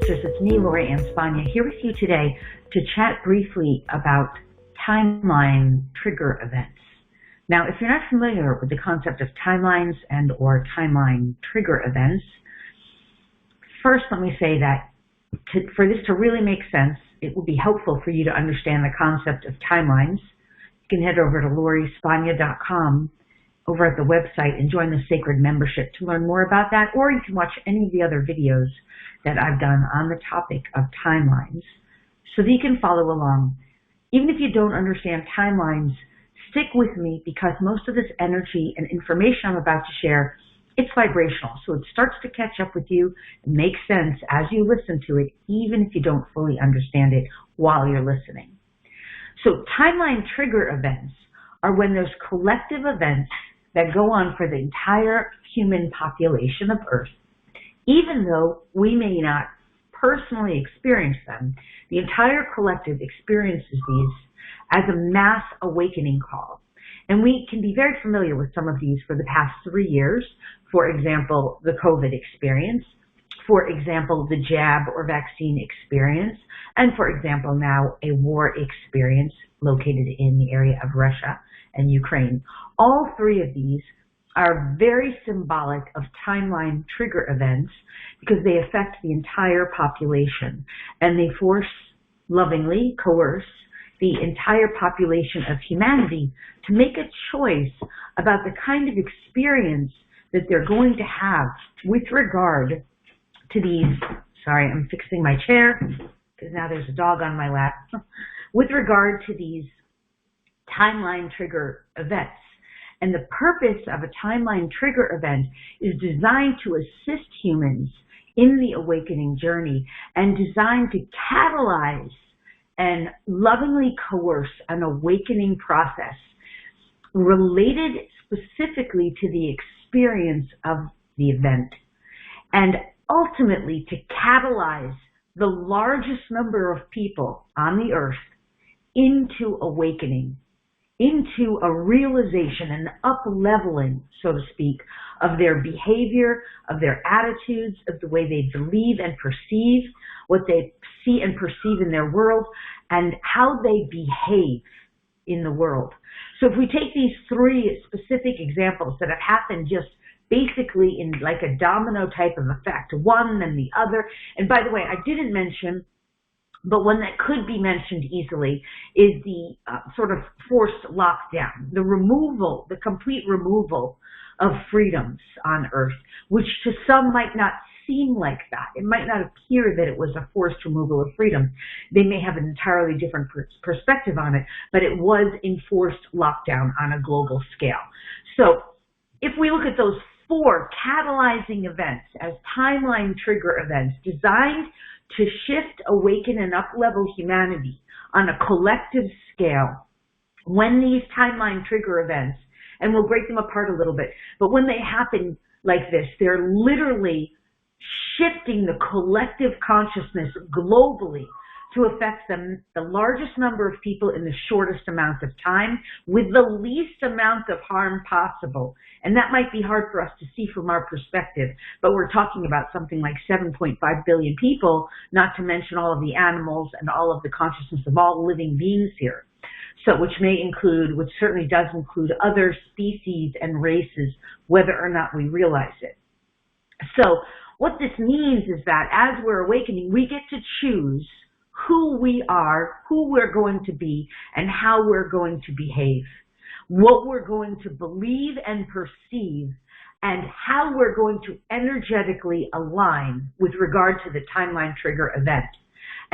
Sisters, it's me, Lori Ann Spagna, here with you today to chat briefly about timeline trigger events. Now, if you're not familiar with the concept of timelines and or timeline trigger events, first let me say that for this to really make sense, it will be helpful for you to understand the concept of timelines. You can head over to lorispagna.com over at the website and join the Sacred Membership to learn more about that, or you can watch any of the other videos that I've done on the topic of timelines so that you can follow along. Even if you don't understand timelines, stick with me because most of this energy and information I'm about to share, it's vibrational. So it starts to catch up with you and make sense as you listen to it, even if you don't fully understand it while you're listening. So timeline trigger events are when there's collective events that go on for the entire human population of Earth. Even though we may not personally experience them, the entire collective experiences these as a mass awakening call. And we can be very familiar with some of these for the past 3 years. For example, the COVID experience. For example, the jab or vaccine experience. And for example, now a war experience located in the area of Russia and Ukraine. All three of these are very symbolic of timeline trigger events because they affect the entire population and they force, lovingly coerce, the entire population of humanity to make a choice about the kind of experience that they're going to have with regard to these, sorry, I'm fixing my chair because now there's a dog on my lap, with regard to these timeline trigger events. And the purpose of a timeline trigger event is designed to assist humans in the awakening journey and designed to catalyze and lovingly coerce an awakening process related specifically to the experience of the event and ultimately to catalyze the largest number of people on the earth into awakening, into a realization, an up-leveling, so to speak, of their behavior, of their attitudes, of the way they believe and perceive, what they see and perceive in their world, and how they behave in the world. So if we take these three specific examples that have happened just basically in like a domino type of effect, one then the other, and by the way, I didn't mention, but one that could be mentioned easily is the sort of forced lockdown, the removal, the complete removal of freedoms on Earth, which to some might not seem like that. It might not appear that it was a forced removal of freedom. They may have an entirely different perspective on it, but it was enforced lockdown on a global scale. So if we look at those 4 catalyzing events as timeline trigger events designed to shift, awaken, and up-level humanity on a collective scale, when these timeline trigger events, and we'll break them apart a little bit, but when they happen like this, they're literally shifting the collective consciousness globally to affect the largest number of people in the shortest amount of time with the least amount of harm possible. And that might be hard for us to see from our perspective, but we're talking about something like 7.5 billion people, not to mention all of the animals and all of the consciousness of all living beings here. So which certainly does include other species and races, whether or not we realize it. So what this means is that as we're awakening, we get to choose who we are, who we're going to be, and how we're going to behave, what we're going to believe and perceive, and how we're going to energetically align with regard to the timeline trigger event.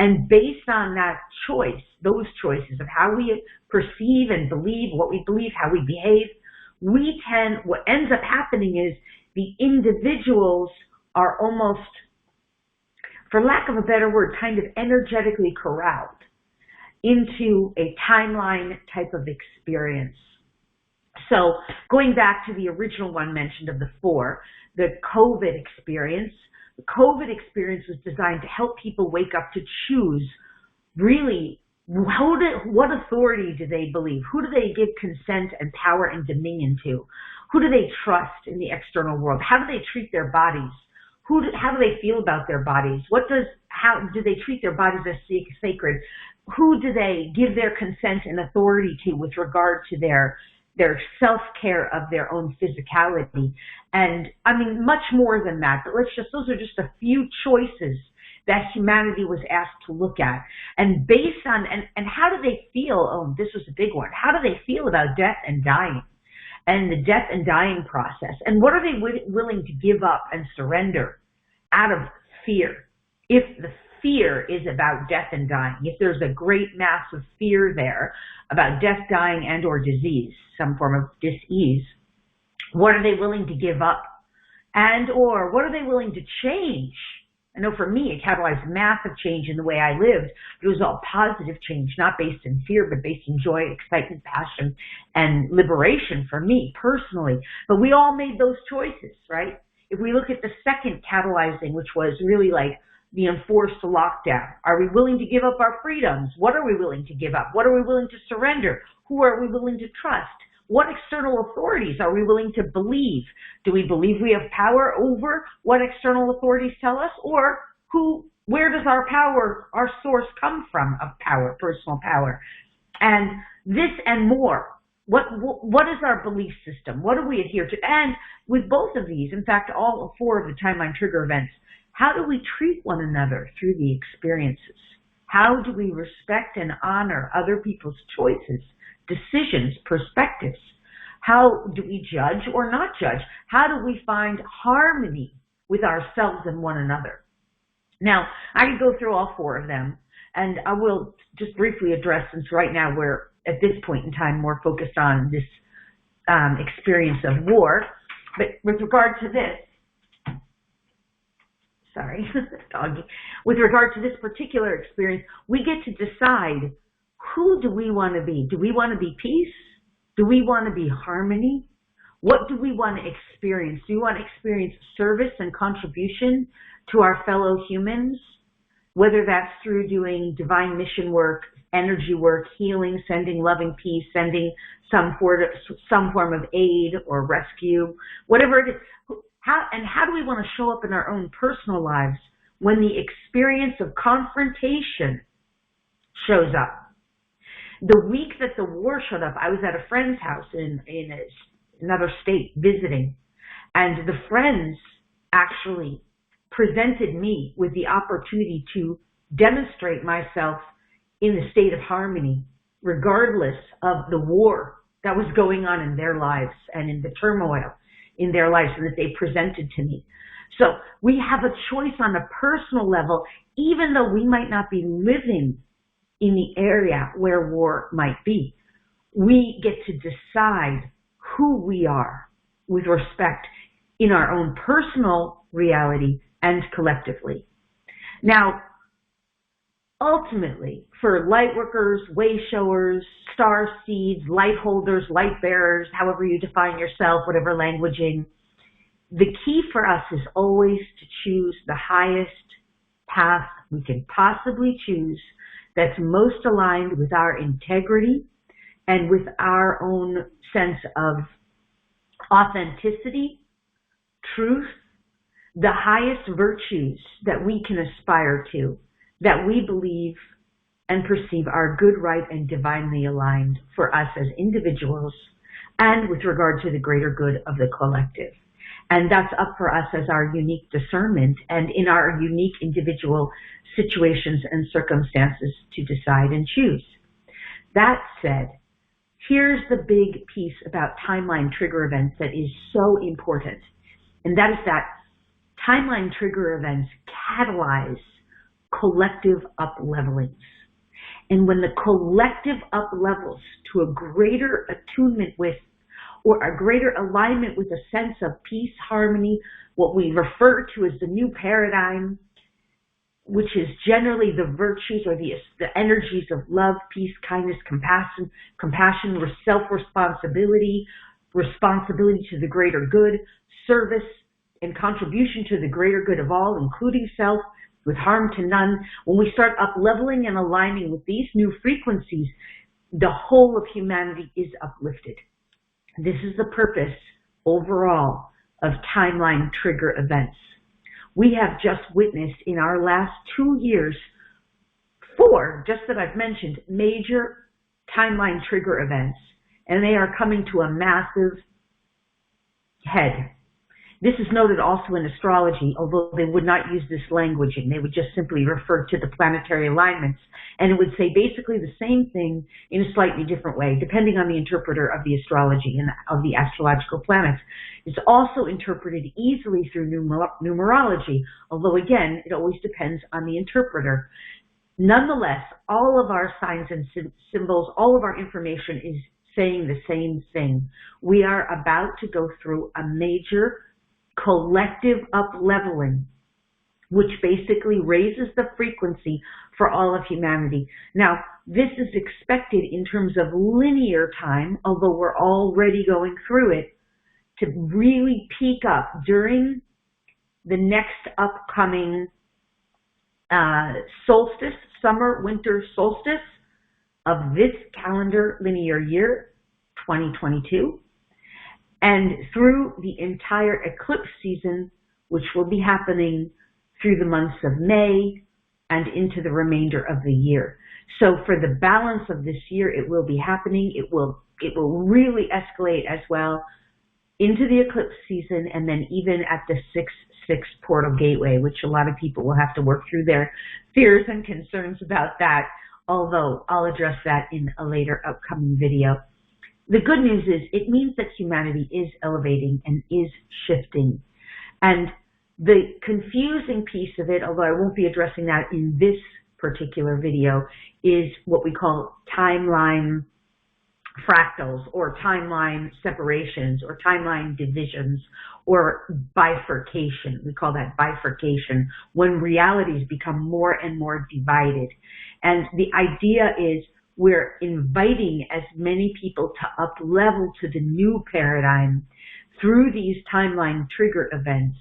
And based on that choice, those choices of how we perceive and believe, what we believe, how we behave, what ends up happening is the individuals are almost, for lack of a better word, kind of energetically corralled into a timeline type of experience. So going back to the original one mentioned of the 4, the COVID experience. The COVID experience was designed to help people wake up to choose really what authority do they believe? Who do they give consent and power and dominion to? Who do they trust in the external world? How do they treat their bodies? How do they feel about their bodies? How do they treat their bodies as sacred? Who do they give their consent and authority to with regard to their self-care of their own physicality? And I mean, much more than that, but those are just a few choices that humanity was asked to look at. And based on, and how do they feel? Oh, this was a big one. How do they feel about death and dying and the death and dying process? And what are they willing to give up and surrender out of fear? If the fear is about death and dying, if there's a great mass of fear there about death, dying, and or disease, some form of dis-ease, what are they willing to give up? And or what are they willing to change? I know for me, it catalyzed massive change in the way I lived. It was all positive change, not based in fear, but based in joy, excitement, passion, and liberation for me personally. But we all made those choices, right? If we look at the second catalyzing, which was really like the enforced lockdown, are we willing to give up our freedoms? What are we willing to give up? What are we willing to surrender? Who are we willing to trust? What external authorities are we willing to believe? Do we believe we have power over what external authorities tell us? Or where does our power, our source come from of power, personal power? And this and more. What is our belief system? What do we adhere to? And with both of these, in fact, all four of the timeline trigger events, how do we treat one another through the experiences? How do we respect and honor other people's choices, decisions, perspectives? How do we judge or not judge? How do we find harmony with ourselves and one another? Now, I could go through all four of them, and I will just briefly address, since right now we're at this point in time more focused on this experience of war. But with regard to this, sorry, doggy. With regard to this particular experience, we get to decide, who do we want to be? Do we want to be peace? Do we want to be harmony? What do we want to experience? Do we want to experience service and contribution to our fellow humans? Whether that's through doing divine mission work, energy work, healing, sending loving peace, sending some form of aid or rescue, whatever it is. How do we want to show up in our own personal lives when the experience of confrontation shows up? The week that the war showed up, I was at a friend's house in another state visiting, and the friends actually presented me with the opportunity to demonstrate myself in the state of harmony, regardless of the war that was going on in their lives and in the turmoil in their lives that they presented to me. So we have a choice on a personal level, even though we might not be living in the area where war might be. We get to decide who we are with respect in our own personal reality and collectively. Now, ultimately, for light workers, way showers, star seeds, light holders, light bearers, however you define yourself, whatever languaging, the key for us is always to choose the highest path we can possibly choose that's most aligned with our integrity and with our own sense of authenticity, truth, the highest virtues that we can aspire to, that we believe and perceive are good, right, and divinely aligned for us as individuals and with regard to the greater good of the collective. And that's up for us as our unique discernment and in our unique individual situations and circumstances to decide and choose. That said, here's the big piece about timeline trigger events that is so important. And that is that timeline trigger events catalyze collective up-levelings. And when the collective up-levels to a greater attunement with or a greater alignment with a sense of peace, harmony, what we refer to as the new paradigm, which is generally the virtues or the energies of love, peace, kindness, compassion, self-responsibility, responsibility to the greater good, service, and contribution to the greater good of all, including self, with harm to none. When we start up-leveling and aligning with these new frequencies, the whole of humanity is uplifted. This is the purpose overall of timeline trigger events. We have just witnessed in our last 2 years, 4, just that I've mentioned, major timeline trigger events, and they are coming to a massive head. This is noted also in astrology, although they would not use this languaging. They would just simply refer to the planetary alignments, and it would say basically the same thing in a slightly different way, depending on the interpreter of the astrology and of the astrological planets. It's also interpreted easily through numerology, although again, it always depends on the interpreter. Nonetheless, all of our signs and symbols, all of our information is saying the same thing. We are about to go through a major collective up-leveling, which basically raises the frequency for all of humanity. Now, this is expected in terms of linear time, although we're already going through it, to really peak up during the next upcoming solstice, summer-winter solstice of this calendar linear year, 2022, and through the entire eclipse season, which will be happening through the months of May and into the remainder of the year. So for the balance of this year, it will be happening. It will really escalate as well into the eclipse season, and then even at the 6/6 portal gateway, which a lot of people will have to work through their fears and concerns about that, although I'll address that in a later upcoming video. The good news is it means that humanity is elevating and is shifting. And the confusing piece of it, although I won't be addressing that in this particular video, is what we call timeline fractals or timeline separations or timeline divisions or bifurcation. We call that bifurcation, when realities become more and more divided. And the idea is we're inviting as many people to up-level to the new paradigm through these timeline trigger events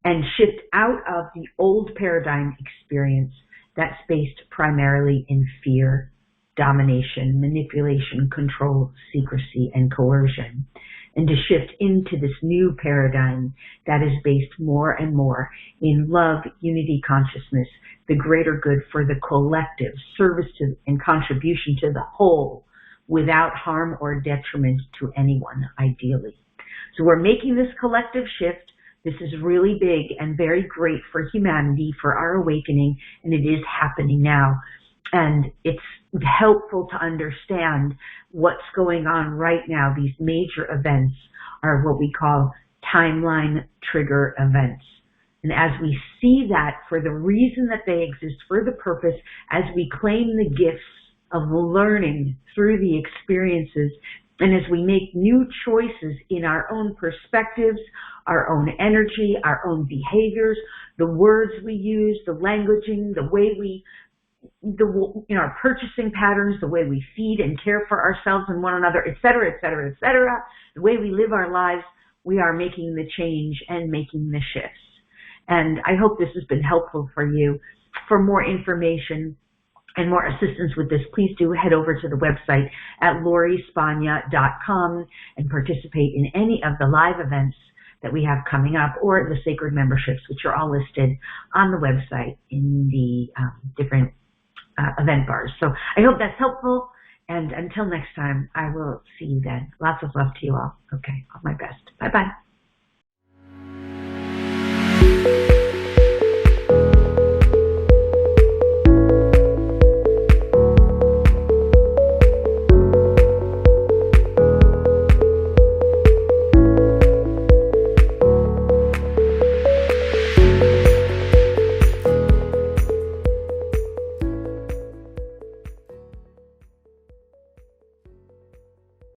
and shift out of the old paradigm experience that's based primarily in fear, domination, manipulation, control, secrecy, and coercion, and to shift into this new paradigm that is based more and more in love, unity, consciousness, the greater good for the collective, service to and contribution to the whole, without harm or detriment to anyone, ideally. So we're making this collective shift. This is really big and very great for humanity, for our awakening, and it is happening now. And it's helpful to understand what's going on right now. These major events are what we call timeline trigger events. And as we see that for the reason that they exist, for the purpose, as we claim the gifts of learning through the experiences, and as we make new choices in our own perspectives, our own energy, our own behaviors, the words we use, the languaging, the way we in our purchasing patterns, the way we feed and care for ourselves and one another, et cetera, et cetera, et cetera, the way we live our lives, we are making the change and making the shifts. And I hope this has been helpful for you. For more information and more assistance with this, please do head over to the website at lorispagna.com and participate in any of the live events that we have coming up, or the sacred memberships, which are all listed on the website in the different event bars. So I hope that's helpful, and until next time, I will see you then. Lots of love to you all. Okay, all my best. Bye-bye.